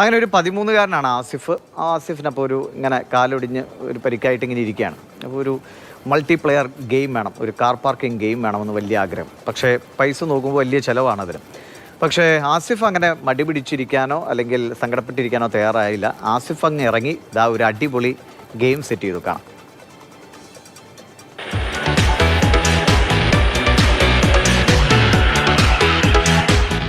അങ്ങനെ ഒരു 13-കാരനാണ് ആസിഫ്. ആസിഫിനപ്പോൾ ഒരു ഇങ്ങനെ കാലൊടിഞ്ഞ് ഒരു പരിക്കായിട്ട് ഇങ്ങനെ ഇരിക്കുകയാണ്. അപ്പോൾ ഒരു മൾട്ടിപ്ലെയർ ഗെയിം വേണം, ഒരു കാർ പാർക്കിംഗ് ഗെയിം വേണമെന്ന് വലിയ ആഗ്രഹം. പക്ഷേ പൈസ നോക്കുമ്പോൾ വലിയ ചിലവാണ് അതിന്. പക്ഷേ ആസിഫ് അങ്ങനെ മടി പിടിച്ചിരിക്കാനോ അല്ലെങ്കിൽ സങ്കടപ്പെട്ടിരിക്കാനോ തയ്യാറായില്ല. ആസിഫ് അങ്ങ് ഇറങ്ങി ഒരു അടിപൊളി ഗെയിം സെറ്റ് ചെയ്തു. കാണാം.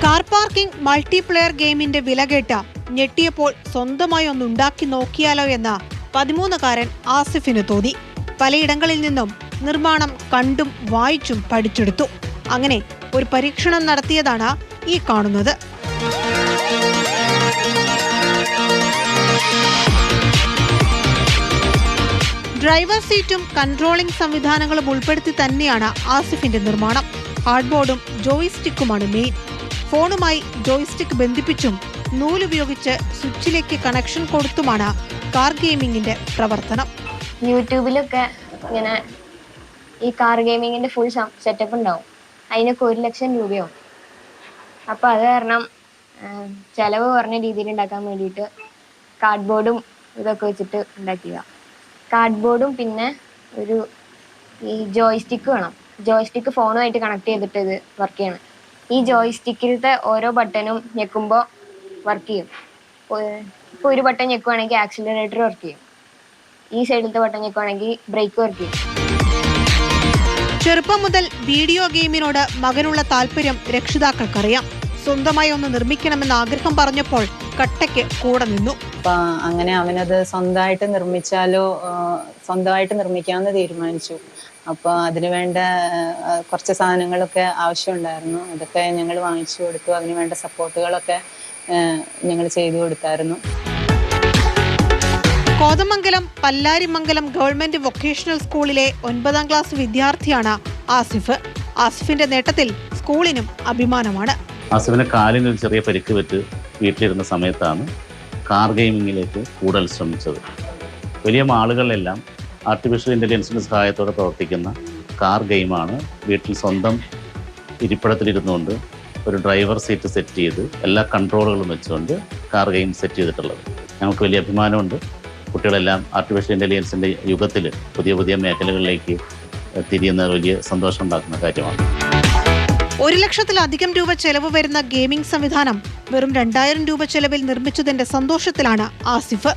കാർ പാർക്കിംഗ് മൾട്ടിപ്ലെയർ ഗെയിമിന്റെ വില കേട്ട ഞെട്ടിയപ്പോൾ സ്വന്തമായി ഒന്നുണ്ടാക്കി നോക്കിയാലോ എന്ന 13-കാരൻ ആസിഫിന് തോന്നി. പലയിടങ്ങളിൽ നിന്നും നിർമ്മാണം കണ്ടും വായിച്ചും പഠിച്ചെടുത്തു. അങ്ങനെ ഒരു പരീക്ഷണം നടത്തിയതാണ് ഈ കാണുന്നത്. ഡ്രൈവർ സീറ്റും കൺട്രോളിംഗ് സംവിധാനങ്ങളും ഉൾപ്പെടുത്തി തന്നെയാണ് ആസിഫിന്റെ നിർമ്മാണം. ഹാർഡ്ബോർഡും ജോയിസ്റ്റിക്കുമാണ് മെയിൻ. ഫോണുമായി ജോയിസ്റ്റിക് ബന്ധിപ്പിച്ചും നൂലുപയോഗിച്ച് സ്വിച്ചിലേക്ക് കണക്ഷൻ കൊടുത്തുമാണ് കാർ ഗെയിമിങ്ങിന്റെ പ്രവർത്തനം. യൂട്യൂബിലൊക്കെ ഇങ്ങനെ ഈ കാർ ഗെയിമിങ്ങിന്റെ ഫുൾ സെറ്റപ്പ് ഉണ്ടാവും. അതിനൊക്കെ 1 ലക്ഷം രൂപയാവും. അപ്പോൾ അത് കാരണം ചിലവ് കുറഞ്ഞ രീതിയിൽ ഉണ്ടാക്കാൻ വേണ്ടിയിട്ട് കാർഡ്ബോർഡും ഇതൊക്കെ വെച്ചിട്ട് ഉണ്ടാക്കുക. കാർഡ്ബോർഡും പിന്നെ ഈ ജോയിസ്റ്റിക്ക് വേണം. ജോയിസ്റ്റിക്ക് ഫോണുമായിട്ട് കണക്ട് ചെയ്തിട്ട് ഇത് വർക്ക് ചെയ്യണം. ഈ ജോയിസ്റ്റിക്കിലത്തെ ഓരോ ബട്ടണും ഞെക്കുമ്പോൾ വർക്ക് ചെയ്യും. ഇപ്പോൾ ഒരു ബട്ടൺ ഞെക്കുവാണെങ്കിൽ ആക്സിലറേറ്റർ വർക്ക് ചെയ്യും. ഈ സൈഡിലത്തെ ബട്ടൺ ഞെക്കുവാണെങ്കിൽ ബ്രേക്ക് വർക്ക് ചെയ്യും. ചെറുപ്പം മുതൽ വീഡിയോ ഗെയിമിനോട് മകനുള്ള താല്പര്യം രക്ഷിതാക്കൾക്കറിയാം. സ്വന്തമായി ഒന്ന് നിർമ്മിക്കണമെന്ന് ആഗ്രഹം പറഞ്ഞപ്പോൾ കട്ടയ്ക്ക് കൂടെ നിന്നു. അങ്ങനെ അവനത് സ്വന്തമായിട്ട് നിർമ്മിക്കാമെന്ന് തീരുമാനിച്ചു. അപ്പോൾ അതിന് വേണ്ട കുറച്ച് സാധനങ്ങളൊക്കെ ആവശ്യമുണ്ടായിരുന്നു. അതൊക്കെ ഞങ്ങൾ വാങ്ങിച്ചു കൊടുത്തു. അതിന് വേണ്ട സപ്പോർട്ടുകളൊക്കെ ഞങ്ങൾ ചെയ്തു കൊടുത്തായിരുന്നു. കോതമംഗലം പല്ലാരിമംഗലം ഗവൺമെന്റ് വൊക്കേഷണൽ സ്കൂളിലെ 9ാം ക്ലാസ് വിദ്യാർത്ഥിയാണ് ആസിഫ്. ആസിഫിന്റെ നേട്ടത്തിൽ സ്കൂളിനും അഭിമാനമാണ്. ആസിഫിന് കാലിന് ഒരു ചെറിയ പരിക്ക് പറ്റി വീട്ടിലിരുന്ന സമയത്താണ് കാർ ഗെയിമിങ്ങിലേക്ക് കൂടുതൽ ശ്രമിച്ചത്. വലിയ മാളുകളിലെല്ലാം ആർട്ടിഫിഷ്യൽ ഇൻ്റലിജൻസിൻ്റെ സഹായത്തോടെ പ്രവർത്തിക്കുന്ന കാർ ഗെയിമാണ് വീട്ടിൽ സ്വന്തം ഇരിപ്പിടത്തിലിരുന്നുകൊണ്ട് ഒരു ഡ്രൈവർ സീറ്റ് സെറ്റ് ചെയ്ത് എല്ലാ കൺട്രോളുകളും വെച്ചുകൊണ്ട് കാർ ഗെയിം സെറ്റ് ചെയ്തിട്ടുള്ളത്. ഞങ്ങൾക്ക് വലിയ അഭിമാനമുണ്ട്. കുട്ടികളെല്ലാം ആർട്ടിഫിഷ്യൽ ഇൻ്റലിജൻസിൻ്റെ യുഗത്തിൽ പുതിയ പുതിയ മേഖലകളിലേക്ക് തിരിയുന്ന വലിയ സന്തോഷം ഉണ്ടാക്കുന്ന കാര്യമാണ്. 1 ലക്ഷത്തിലധികം രൂപ ചെലവ് വരുന്ന ഗെയിമിംഗ് സംവിധാനം വെറും 2000 രൂപ ചെലവിൽ നിർമ്മിച്ചതിന്റെ സന്തോഷത്തിലാണ് ആസിഫ്.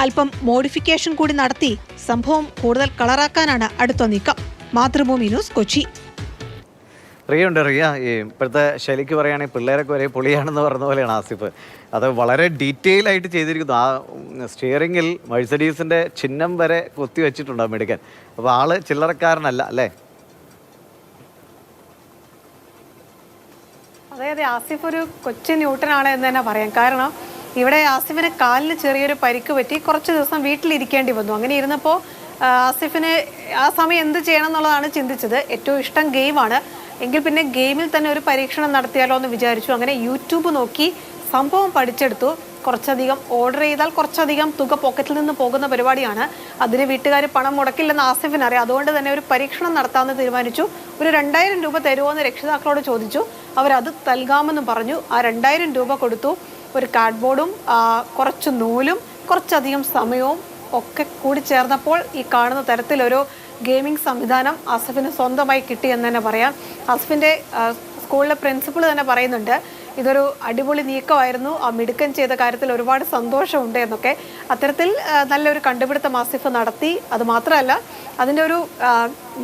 അല്പം മോഡിഫിക്കേഷൻ കൂടി നടത്തി സംഭവം കൂടുതൽ കളറാക്കാനാണ് അടുത്ത നീക്കം. മാതൃഭൂമി ന്യൂസ്, കൊച്ചി. റിയ ഉണ്ട്. റിയ, ഇപ്പോഴത്തെ ശൈലിക്ക് പറയുകയാണെങ്കിൽ പിള്ളേരൊക്കെ ഒരേ പൊളിയാണെന്ന് പറഞ്ഞ പോലെയാണ് ആസിഫ്. അത് വളരെ ഡീറ്റെയിൽ ആയിട്ട് ചെയ്തിരിക്കുന്നു. ആ സ്റ്റിയറിങ്ങിൽ മെഴ്സഡീസിൻ്റെ ചിഹ്നം വരെ കൊത്തി വെച്ചിട്ടുണ്ട് മെടുക്കൻ. അപ്പോൾ ആള് ചില്ലറക്കാരനല്ല അല്ലേ? അതെ, ആസിഫ് ഒരു കൊച്ചു ന്യൂട്ടനാണ് എന്ന് തന്നെ പറയാം. കാരണം ഇവിടെ ആസിഫിന് കാലിന് ചെറിയൊരു പരിക്ക് പറ്റി കുറച്ച് ദിവസം വീട്ടിലിരിക്കേണ്ടി വന്നു. അങ്ങനെ ഇരുന്നപ്പോൾ ആസിഫിന് ആ സമയം എന്ത് ചെയ്യണം എന്നുള്ളതാണ് ചിന്തിച്ചത്. ഏറ്റവും ഇഷ്ടം ഗെയിമാണ്. എങ്കിൽ പിന്നെ ഗെയിമിൽ തന്നെ ഒരു പരീക്ഷണം നടത്തിയാലോ എന്ന് വിചാരിച്ചു. അങ്ങനെ യൂട്യൂബ് നോക്കി സംഭവം പഠിച്ചെടുത്തു. കുറച്ചധികം ഓർഡർ ചെയ്താൽ കുറച്ചധികം തുക പോക്കറ്റിൽ നിന്ന് പോകുന്ന പരിപാടിയാണ്. അതിന് വീട്ടുകാർ പണം മുടക്കില്ലെന്ന് ആസിഫിനറിയാം. അതുകൊണ്ട് തന്നെ ഒരു പരീക്ഷണം നടത്താമെന്ന് തീരുമാനിച്ചു. ഒരു 2000 രൂപ തരുമോ എന്ന് രക്ഷിതാക്കളോട് ചോദിച്ചു. അവരത് നൽകാമെന്ന് പറഞ്ഞു. ആ 2000 രൂപ കൊടുത്തു. ഒരു കാർഡ്ബോർഡും കുറച്ച് നൂലും കുറച്ചധികം സമയവും ഒക്കെ കൂടി ചേർന്നപ്പോൾ ഈ കാണുന്ന തരത്തിലൊരു ഗെയിമിംഗ് സംവിധാനം ആസിഫിന് സ്വന്തമായി കിട്ടിയെന്ന് തന്നെ പറയാം. ആസിഫിൻ്റെ സ്കൂളിലെ പ്രിൻസിപ്പൾ തന്നെ പറയുന്നുണ്ട്, ഇതൊരു അടിപൊളി നീക്കമായിരുന്നു, ആ മിടുക്കൻ ചെയ്ത കാര്യത്തിൽ ഒരുപാട് സന്തോഷമുണ്ട് എന്നൊക്കെ. അത്തരത്തിൽ നല്ലൊരു കണ്ടുപിടുത്തം ആസിഫ് നടത്തി. അതുമാത്രമല്ല, അതിൻ്റെ ഒരു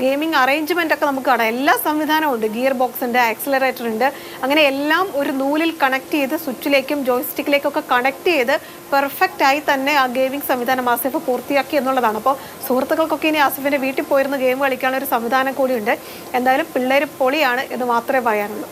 ഗെയിമിംഗ് അറേഞ്ച്മെൻ്റ് ഒക്കെ നമുക്ക് കാണാം. എല്ലാ സംവിധാനവും ഉണ്ട്. ഗിയർ ബോക്സ് ഉണ്ട്, ആക്സിലറേറ്റർ ഉണ്ട്. അങ്ങനെ എല്ലാം ഒരു നൂലിൽ കണക്ട് ചെയ്ത് സ്വിച്ചിലേക്കും ജോയിസ്റ്റിക്കിലേക്കൊക്കെ കണക്ട് ചെയ്ത് പെർഫെക്റ്റ് ആയി തന്നെ ആ ഗെയിമിംഗ് സംവിധാനം ആസിഫ് പൂർത്തിയാക്കി എന്നുള്ളതാണ്. അപ്പോൾ സുഹൃത്തുക്കൾക്കൊക്കെ ഇനി ആസിഫിൻ്റെ വീട്ടിൽ പോയിരുന്ന ഗെയിം കളിക്കാനുള്ള ഒരു സംവിധാനം കൂടിയുണ്ട്. എന്തായാലും പിള്ളേർ പൊളിയാണ് എന്ന് മാത്രമേ പറയാനുള്ളൂ.